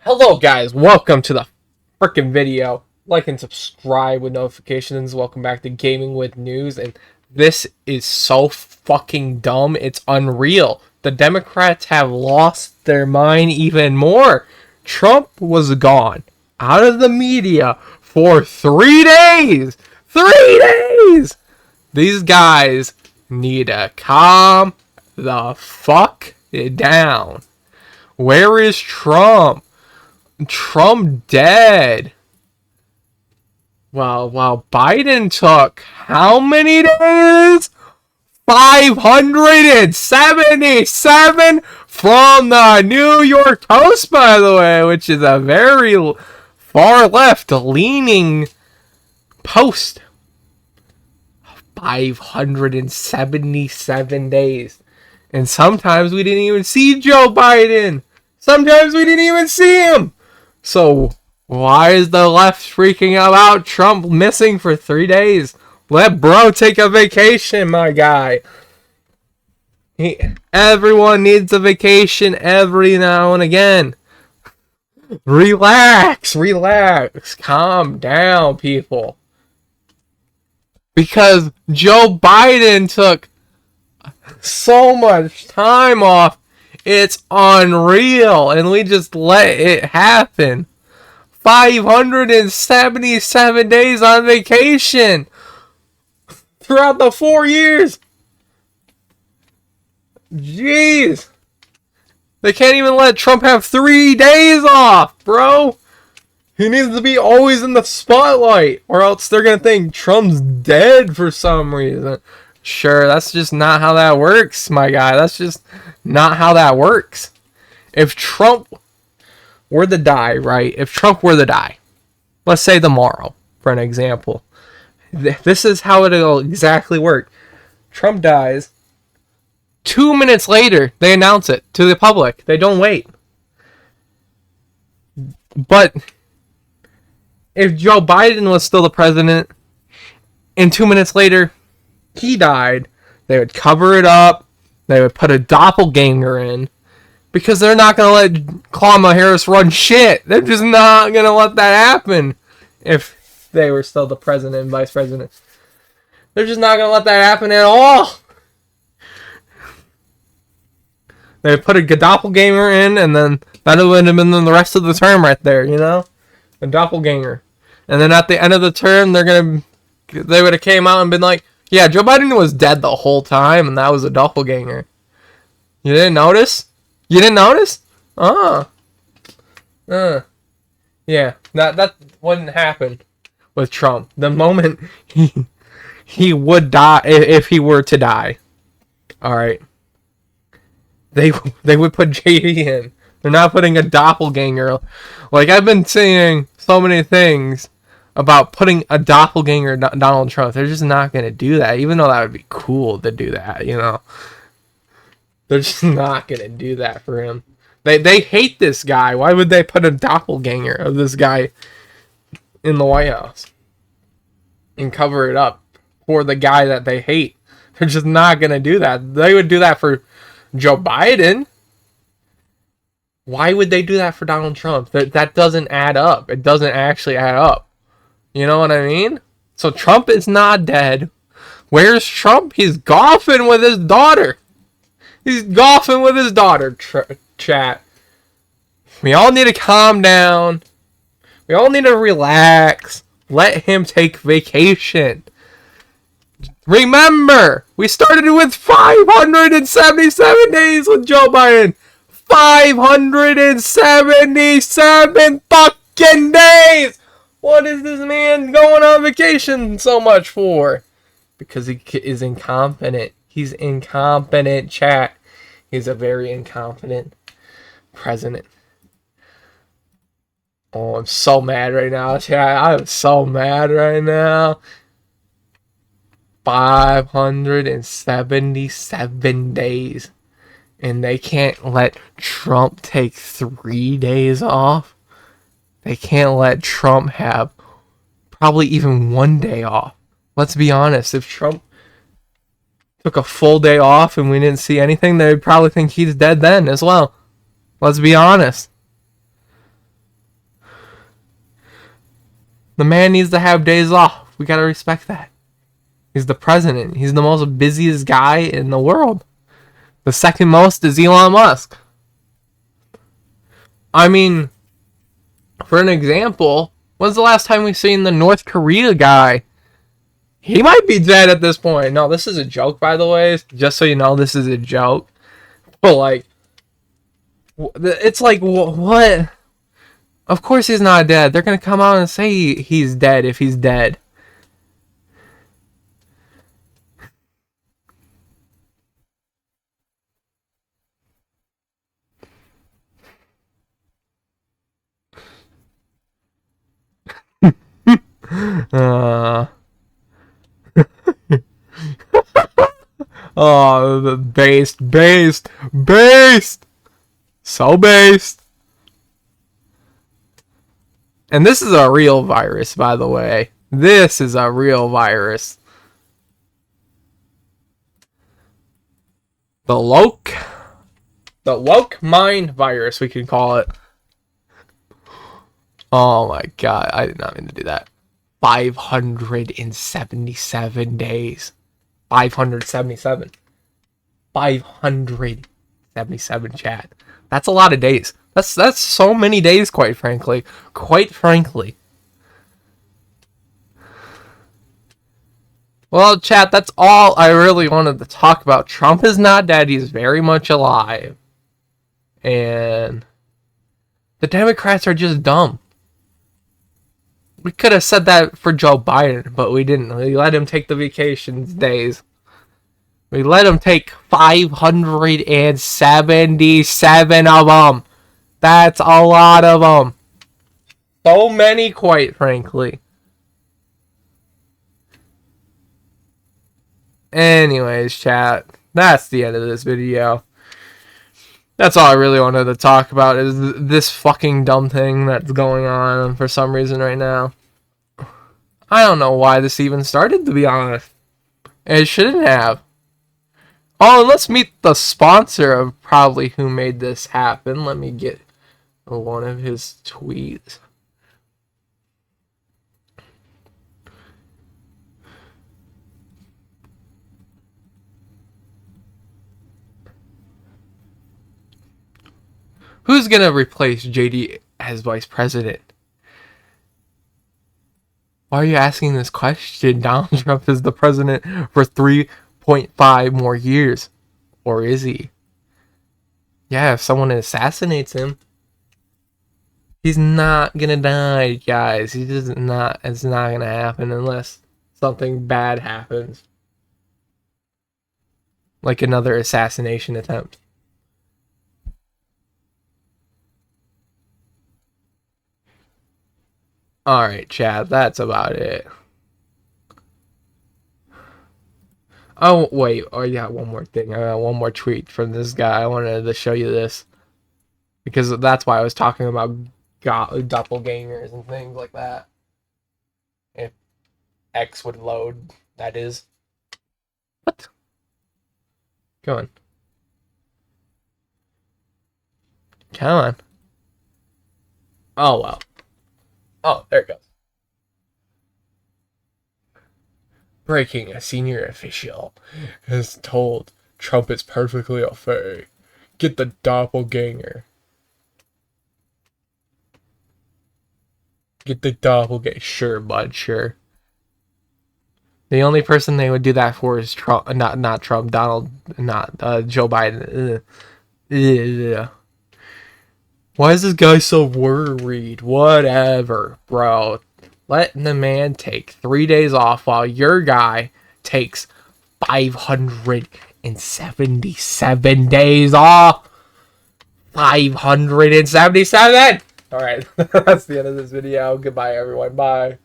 Hello guys, welcome to the frickin' video. Like and subscribe with notifications. Welcome back to Gaming with News. And this is so fucking dumb, it's unreal. The Democrats have lost their mind even more. Trump was gone out of the media for 3 days. 3 days! These guys need to calm the fuck down. Where is Trump? Trump dead. While Biden took how many days? 577 from the New York Post, by the way, which is a very far left leaning post. 577 days. And sometimes we didn't even see Joe Biden. Sometimes we didn't even see him. So, why is the left freaking out about Trump missing for 3 days? Let bro take a vacation, my guy. Everyone needs a vacation every now and again. Relax. Calm down, people. Because Joe Biden took so much time off. It's unreal, and we just let it happen. 577 days on vacation throughout the 4 years. Jeez. They can't even let Trump have 3 days off, bro. He needs to be always in the spotlight, or else they're going to think Trump's dead for some reason. Sure, that's just not how that works, my guy. That's just not how that works. If Trump were to die, right? If Trump were to die, let's say tomorrow, for an example. This is how it'll exactly work. Trump dies. 2 minutes later, they announce it to the public. They don't wait. But if Joe Biden was still the president, and 2 minutes later, he died, they would cover it up. They would put a doppelganger in, because they're not going to let Kamala Harris run shit. They're just not going to let that happen if they were still the president and vice president. They're just not going to let that happen at all. They would put a doppelganger in, and then that would have been the rest of the term right there, you know? A doppelganger. And then at the end of the term, they would have came out and been like, yeah, Joe Biden was dead the whole time, and that was a doppelganger. You didn't notice? You didn't notice? Yeah, that wouldn't happen with Trump. The moment he would die, if he were to die, all right, they would put JD in. They're not putting a doppelganger. Like, I've been saying so many things about putting a doppelganger Donald Trump. They're just not going to do that, even though that would be cool to do that, you know. They're just not going to do that for him. They hate this guy. Why would they put a doppelganger of this guy in the White House and cover it up for the guy that they hate? They're just not going to do that. They would do that for Joe Biden. Why would they do that for Donald Trump? That doesn't add up. It doesn't actually add up. You know what I mean? So Trump is not dead. Where's Trump? He's golfing with his daughter. He's golfing with his daughter, chat. We all need to calm down. We all need to relax. Let him take vacation. Remember, we started with 577 days with Joe Biden. 577 fucking days! What is this man going on vacation so much for? Because he is incompetent. He's incompetent, chat. He's a very incompetent president. Oh, I'm so mad right now, chat. I'm so mad right now. 577 days. And they can't let Trump take 3 days off. They can't let Trump have probably even 1 day off. Let's be honest. If Trump took a full day off and we didn't see anything, they'd probably think he's dead then as well. Let's be honest. The man needs to have days off. We gotta respect that. He's the president. He's the most busiest guy in the world. The second most is Elon Musk. I mean, for an example, when's the last time we seen the North Korea guy? He might be dead at this point. No, this is a joke, by the way. Just so you know, this is a joke. But, like, it's like, what? Of course he's not dead. They're going to come out and say he's dead if he's dead. Oh, based. So based. And this is a real virus, by the way. This is a real virus. The woke mind virus, we can call it. Oh my god, I did not mean to do that. 577 days. 577. 577, chat. That's a lot of days. That's so many days, quite frankly. Quite frankly. Well, chat, that's all I really wanted to talk about. Trump is not dead. He's very much alive. And the Democrats are just dumb. We could have said that for Joe Biden, but we didn't. We let him take the vacation days. We let him take 577 of them. That's a lot of them. So many, quite frankly. Anyways, chat, that's the end of this video. That's all I really wanted to talk about, is this fucking dumb thing that's going on for some reason right now. I don't know why this even started, to be honest. It shouldn't have. Oh, and let's meet the sponsor of probably who made this happen. Let me get one of his tweets. Who's going to replace JD as vice president? Why are you asking this question? Donald Trump is the president for 3.5 more years. Or is he? Yeah, if someone assassinates him, he's not going to die, guys. It's not going to happen unless something bad happens. Like another assassination attempt. Alright, chat, that's about it. Oh, wait. Oh, yeah, one more thing. I got one more tweet from this guy. I wanted to show you this. Because that's why I was talking about doppelgangers and things like that. If X would load, that is. What? Come on. Come on. Oh, well. Oh, there it goes. Breaking, a senior official has told Trump is perfectly okay. Get the doppelganger. Get the doppelganger. Sure, bud, sure. The only person they would do that for is Trump, not Trump, Donald, not Joe Biden. Ugh. Why is this guy so worried? Whatever, bro. Let the man take 3 days off while your guy takes 577 days off. 577! Alright, that's the end of this video. Goodbye, everyone. Bye.